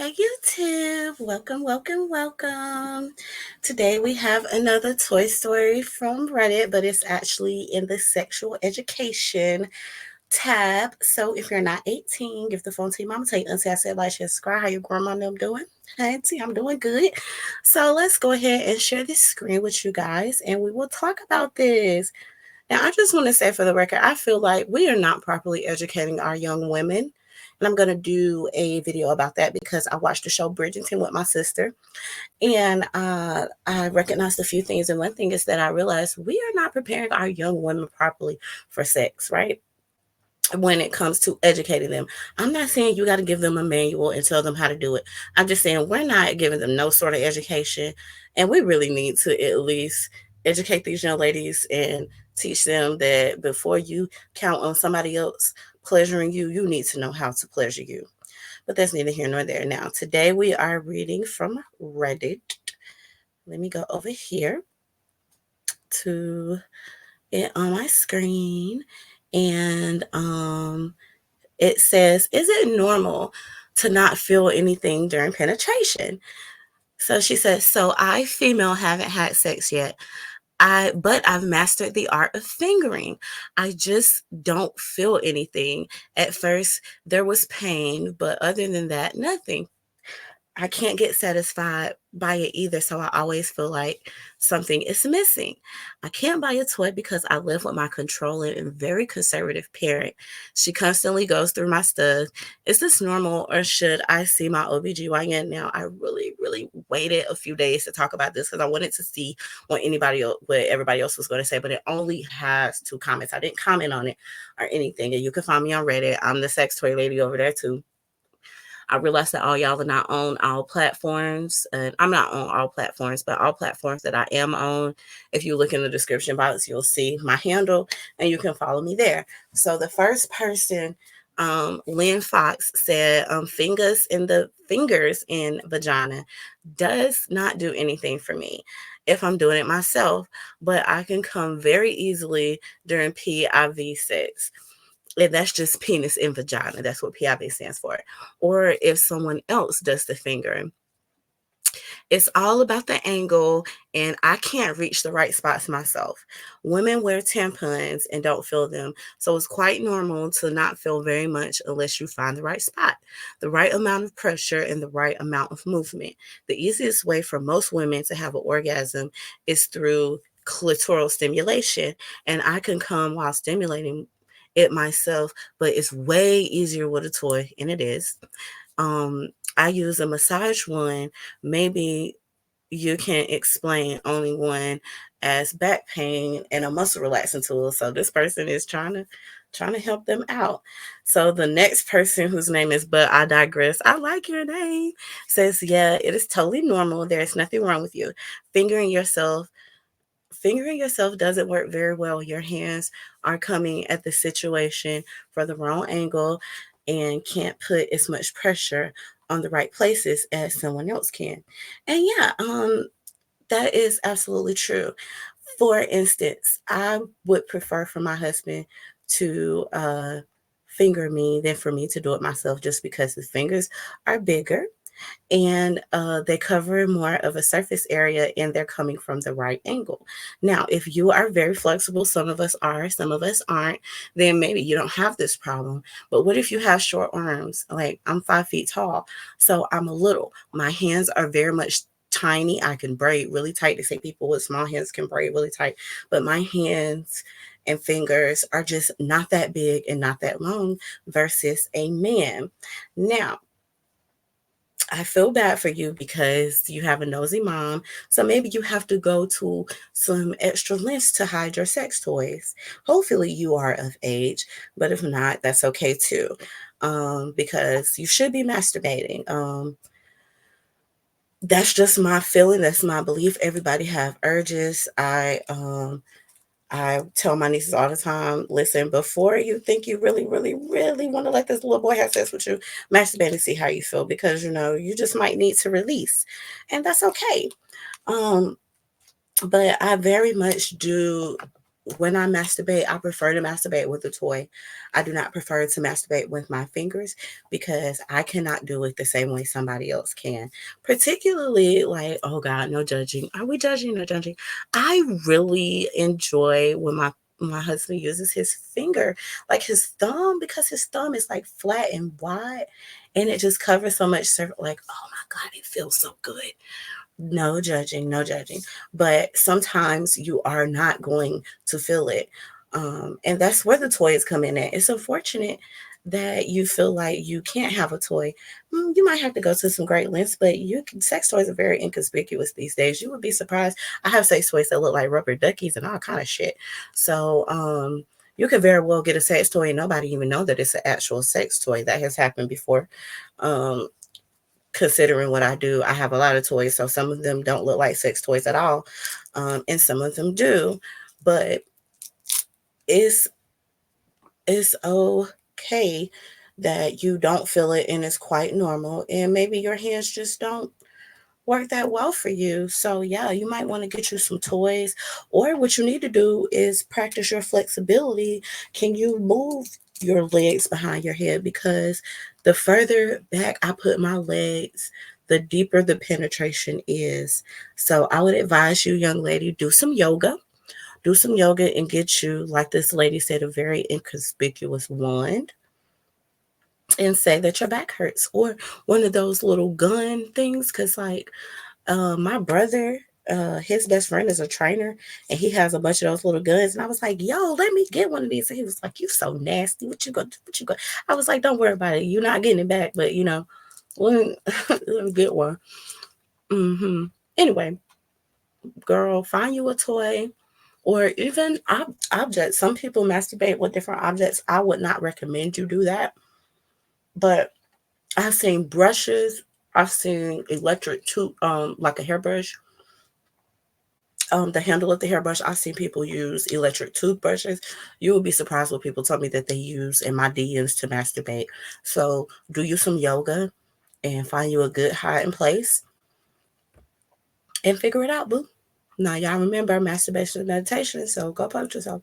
Hi YouTube, welcome. Today we have another Toy Story from Reddit, but it's actually in the sexual education tab. So if you're not 18, give the phone to your mama, tell your auntie I said like, share, subscribe. How your grandma and them doing? Hi auntie, I'm doing good. So let's go ahead and share this screen with you guys and we will talk about this. Now, I just want to say for the record, I feel like we are not properly educating our young women. And I'm going to do a video about that because I watched the show Bridgerton with my sister. And I recognized a few things. And one thing is that I realized we are not preparing our young women properly for sex, right? When it comes to educating them. I'm not saying you got to give them a manual and tell them how to do it. I'm just saying we're not giving them no sort of education. And we really need to at least educate these young ladies and teach them that before you count on somebody else pleasuring you, you need to know how to pleasure you. But that's neither here nor there. Now, today we are reading from Reddit. Let me go over here to it on my screen. And it says, is it normal to not feel anything during penetration? So she says, so I, female, haven't had sex yet. But I've mastered the art of fingering. I just don't feel anything. At first, there was pain, but other than that, nothing. I can't get satisfied by it either, so I always feel like something is missing. I can't buy a toy because I live with my controlling and very conservative parent. She constantly goes through my stuff. Is this normal or should I see my OBGYN now? I really waited a few days to talk about this because I wanted to see what everybody else was going to say, but it only has 2 comments. I didn't comment on it or anything, and you can find me on Reddit. I'm the sex toy lady over there too. I realize that all y'all are not on all platforms, and I'm not on all platforms, but all platforms that I am on, if you look in the description box, you'll see my handle and you can follow me there. So the first person, Lynn Fox, said, fingers in vagina does not do anything for me if I'm doing it myself, but I can come very easily during PIV sex. And that's just penis in vagina. That's what PIV stands for. Or if someone else does the fingering. It's all about the angle, and I can't reach the right spots myself. Women wear tampons and don't feel them, so it's quite normal to not feel very much unless you find the right spot, the right amount of pressure, and the right amount of movement. The easiest way for most women to have an orgasm is through clitoral stimulation, and I can come while stimulating it myself, but it's way easier with a toy, and it is. Um, I use a massage one. Maybe you can explain only one as back pain and a muscle relaxing tool. So this person is trying to help them out. So the next person, whose name is But I Digress, I like your name, says, yeah, it is totally normal. There's nothing wrong with you. Fingering yourself Fingering yourself doesn't work very well. Your hands are coming at the situation for the wrong angle and can't put as much pressure on the right places as someone else can. And yeah, that is absolutely true. For instance, I would prefer for my husband to finger me than for me to do it myself just because his fingers are bigger and they cover more of a surface area and they're coming from the right angle. Now, if you are very flexible, some of us are, some of us aren't, then maybe you don't have this problem. But what if you have short arms? Like I'm 5 feet tall, so I'm a little. My hands are very much tiny. I can braid really tight. They say people with small hands can braid really tight, but my hands and fingers are just not that big and not that long versus a man. Now, I feel bad for you because you have a nosy mom. So maybe you have to go to some extra lengths to hide your sex toys. Hopefully, you are of age, but if not, that's okay too. Because you should be masturbating. That's just my feeling. That's my belief. Everybody have urges. I tell my nieces all the time, listen, before you think you really want to let this little boy have sex with you, masturbate and see how you feel because you just might need to release. And that's okay. Um, but I very much do when I masturbate, I prefer to masturbate with a toy. I do not prefer to masturbate with my fingers because I cannot do it the same way somebody else can. Particularly, like, oh God, no judging. Are we judging or judging? I really enjoy when my husband uses his finger, like his thumb, because his thumb is like flat and wide, and it just covers so much surface. Like, oh my God, it feels so good. No judging, no judging. But sometimes you are not going to feel it. And that's where the toys come in at. It's unfortunate that you feel like you can't have a toy. You might have to go to some great lengths, but sex toys are very inconspicuous these days. You would be surprised. I have sex toys that look like rubber duckies and all kind of shit. So you could very well get a sex toy and nobody even know that it's an actual sex toy. That has happened before. Um, Considering what I do, I have a lot of toys, so some of them don't look like sex toys at all, and some of them do. But it's it's okay that you don't feel it, and it's quite normal. And maybe your hands just don't work that well for you. So yeah, you might want to get you some toys, or what you need to do is practice your flexibility. Can you move your legs behind your head? Because the further back I put my legs, the deeper the penetration is. So I would advise you, young lady, do some yoga. Do some yoga and get you, like this lady said, a very inconspicuous wand, and say that your back hurts, or one of those little gun things. Because like my brother, his best friend is a trainer, and he has a bunch of those little guns. And I was like, "Yo, let me get one of these." And he was like, "You so nasty. What you gonna do? What you go?" I was like, "Don't worry about it. You're not getting it back, but let me get one." hmm Anyway, girl, find you a toy, or even objects. Some people masturbate with different objects. I would not recommend you do that, but I've seen brushes. I've seen electric tube, like a hairbrush, the handle of the hairbrush. I've seen people use electric toothbrushes. You will be surprised what people tell me that they use in my DMs to masturbate. So do you some yoga and find you a good hiding place and figure it out, boo. Now y'all remember masturbation and meditation, so go punch yourself.